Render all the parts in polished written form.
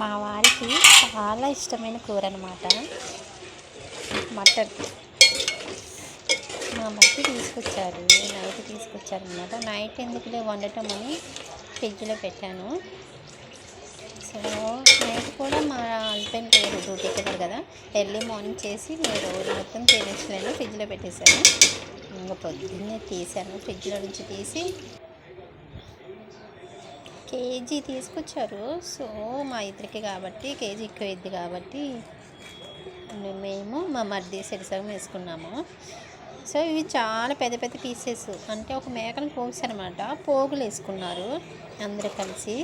మా వారికి చాలా ఇష్టమైన కూర అనమాట మటన్. మా మధ్య తీసుకొచ్చారనమాట. నైట్ ఎందుకులే వండటం అని ఫ్రిడ్జ్లో పెట్టాను. సో నైట్ కూడా మా హస్బెండ్ లేరు, డ్యూటీకి వెళ్ళారు కదా, ఎర్లీ మార్నింగ్ చేసి నేను రోజు మొత్తం తినేసలేను, ఫ్రిడ్జ్లో పెట్టేశాను. ఇంకా పొద్దున్నే తీసాను, ఫ్రిడ్జ్లో నుంచి తీసి కేజీ తీసుకొచ్చారు. సో మా ఇద్దరికి కాబట్టి కేజీ ఎక్కువ అయింది కాబట్టి మేము మా మరిది సరిసగం వేసుకున్నాము. సో ఇవి చాలా పెద్ద పెద్ద పీసెస్, అంటే ఒక మేకను కోసారనమాట. పోగులు వేసుకున్నారు అందరూ కలిసి.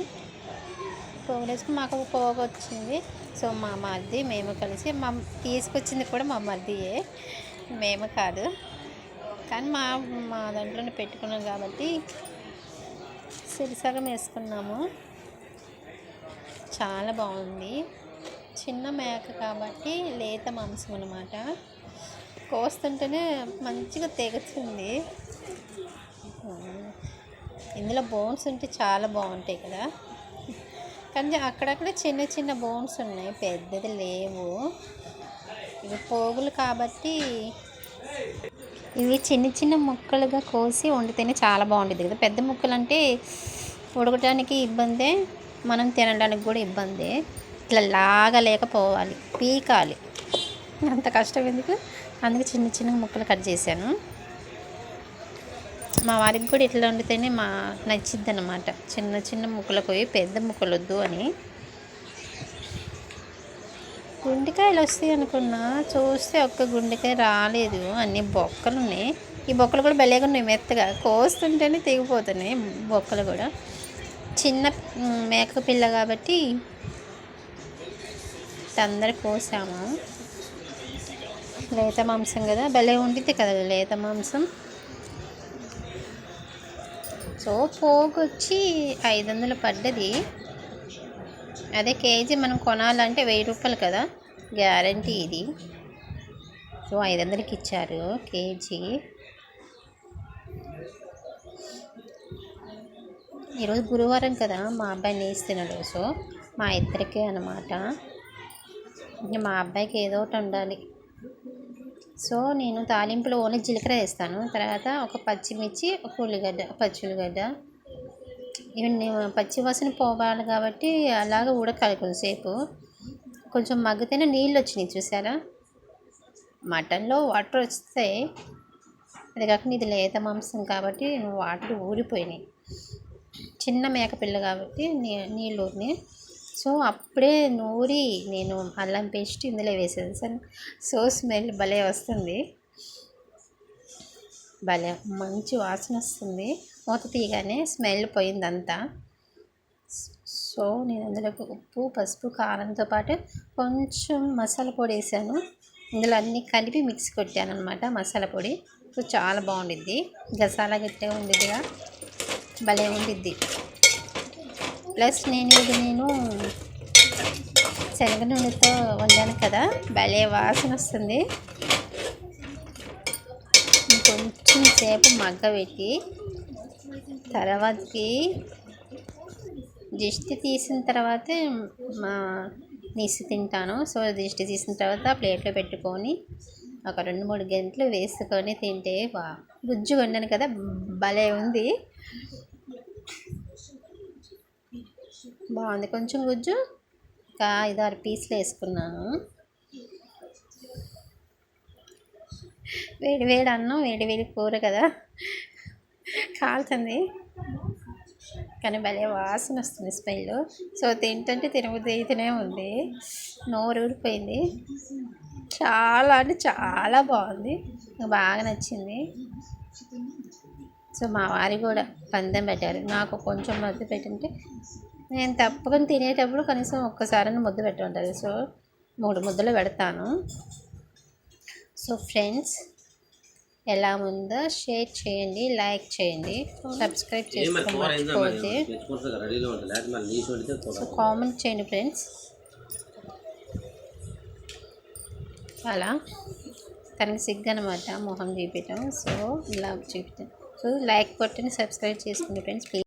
పోగులు వేసుకుని మాకు ఒక పోగు వచ్చింది. సో మా మరిది మేము కలిసి, మా తీసుకొచ్చింది కూడా మా మరిదియే, మేము కాదు. కానీ మా మా దాంట్లోనే పెట్టుకున్నాం కాబట్టి సరిసగం వేసుకున్నాము. చాలా బాగుంది. చిన్న మేక కాబట్టి లేత మాంసం అనమాట. కోస్తుంటేనే మంచిగా తెగుతుంది. ఇందులో బోన్స్ ఉంటే చాలా బాగుంటాయి కదా, కానీ అక్కడక్కడ చిన్న చిన్న బోన్స్ ఉన్నాయి, పెద్దది లేవు. ఇవి పోగులు కాబట్టి ఇవి చిన్న చిన్న ముక్కలుగా కోసి వండితేనే చాలా బాగుంటుంది కదా. పెద్ద ముక్కలు అంటే ఉడకడానికి ఇబ్బందే, మనం తినడానికి కూడా ఇబ్బందే. ఇట్లా లాగలేకపోవాలి, పీకాలి, అంత కష్టం ఎందుకు. అందుకే చిన్న చిన్న ముక్కలు కట్ చేశాను. మా వారికి కూడా ఇట్లా వండితేనే నచ్చిద్ది అన్నమాట. చిన్న చిన్న ముక్కలు పోయి పెద్ద ముక్కలు వద్దు అని. గుండెకాయలు వస్తాయి అనుకున్నా, చూస్తే ఒక్క గుండెకాయ రాలేదు, అన్ని బొక్కలు ఉన్నాయి. ఈ బొక్కలు కూడా భలేగా ఉన్నాయి, మెత్తగా కోస్తుంటేనే తెగిపోతున్నాయి బొక్కలు కూడా. చిన్న మేక పిల్ల కాబట్టి అందరు కోసాము. లేత మాంసం కదా, భలే ఉండిద్ది కదా లేత మాంసం. సో పోగు వచ్చి 500 పడ్డది. అదే కేజీ మనం కొనాలంటే 1000 రూపాయలు కదా గ్యారంటీ ఇది. సో 500కి ఇచ్చారు కేజీ. ఈరోజు గురువారం కదా, మా అబ్బాయి నీసు తినడు. సో మా ఇద్దరికే అన్నమాట. మా అబ్బాయికి ఏదో ఒకటి ఉండాలి. సో నేను తాలింపులో ఓన్లీ జీలకర్ర వేస్తాను. తర్వాత ఒక పచ్చిమిర్చి, ఒక ఉల్లిగడ్డ, పచ్చి ఉల్లిగడ్డ, ఇవన్నీ పచ్చి వాసన పోవాలి కాబట్టి అలాగ ఉడకాలి కొంచెంసేపు. కొంచెం మగ్గితేనే నీళ్ళు వచ్చినాయి చూసారా. మటన్లో వాటర్ వస్తాయి, అది కాకుండా ఇది లేత మాంసం కాబట్టి వాటర్ ఊరిపోయినాయి. చిన్న మేకపిల్ల కాబట్టి నీళ్ళు ఊరినాయి. సో అప్పుడే నూరి నేను అల్లం పేస్ట్ ఇందులో వేసేసాను. సో స్మెల్ భలే వస్తుంది, భలే మంచి వాసన వస్తుంది. మూత తీయగానే స్మెల్ పోయిందంతా. సో నేను అందులోకి ఉప్పు, పసుపు, కారంతో పాటు కొంచెం మసాలా పొడి వేసాను. ఇందులో అన్నీ కలిపి మిక్సీ కొట్టాను అనమాట మసాలా పొడి. సో చాలా బాగుండిద్ది, గసాలా గట్టిగా ఉండిద్దిగా, భలే ఉండిద్ది. ప్లస్ నేను శనగ నూనెతో వండాను కదా, భలే వాసన వస్తుంది. కొంచెం సేపు మగ్గబెట్టి తర్వాతకి దిష్టి తీసిన తర్వాతే నీసు తింటాను. సో దిష్టి తీసిన తర్వాత ప్లేట్లో పెట్టుకొని ఒక 2-3 గంటలు వేసుకొని తింటే గుజ్జు వండాను కదా, భలే ఉంది, బాగుంది. కొంచెం గుజ్జు ఒక 5-6 పీసులు వేసుకున్నాను. వేడి వేడి అన్నం, వేడి వేడి కూర కదా, కాలుతుంది కానీ భలే వాసన వస్తుంది స్మెల్. సో తింటుంటే తినబుద్ధి అయితేనే ఉంది, నోరు ఊరిపోయింది. చాలా అంటే చాలా బాగుంది, బాగా నచ్చింది. సో మా వారి కూడా పందెం పెట్టారు, నాకు కొంచెం ముద్ద పెట్టింటే నేను తప్పకుండా తినేటప్పుడు కనీసం ఒక్కసారైనా ముద్ద పెట్టుంటుంది. సో 3 ముద్దలు పెడతాను. సో ఫ్రెండ్స్, ఎలా ఉందో షేర్ చేయండి, లైక్ చేయండి, సబ్స్క్రైబ్ చేసుకోకపోతే సో కామెంట్ చేయండి ఫ్రెండ్స్. అలా తనకి సిగ్గు అనమాట మొహం చూపించడం, సో ఇలా చూపించాను. సో లైక్ కొట్టండి, సబ్స్క్రైబ్ చేసుకోండి ఫ్రెండ్స్ ప్లీజ్.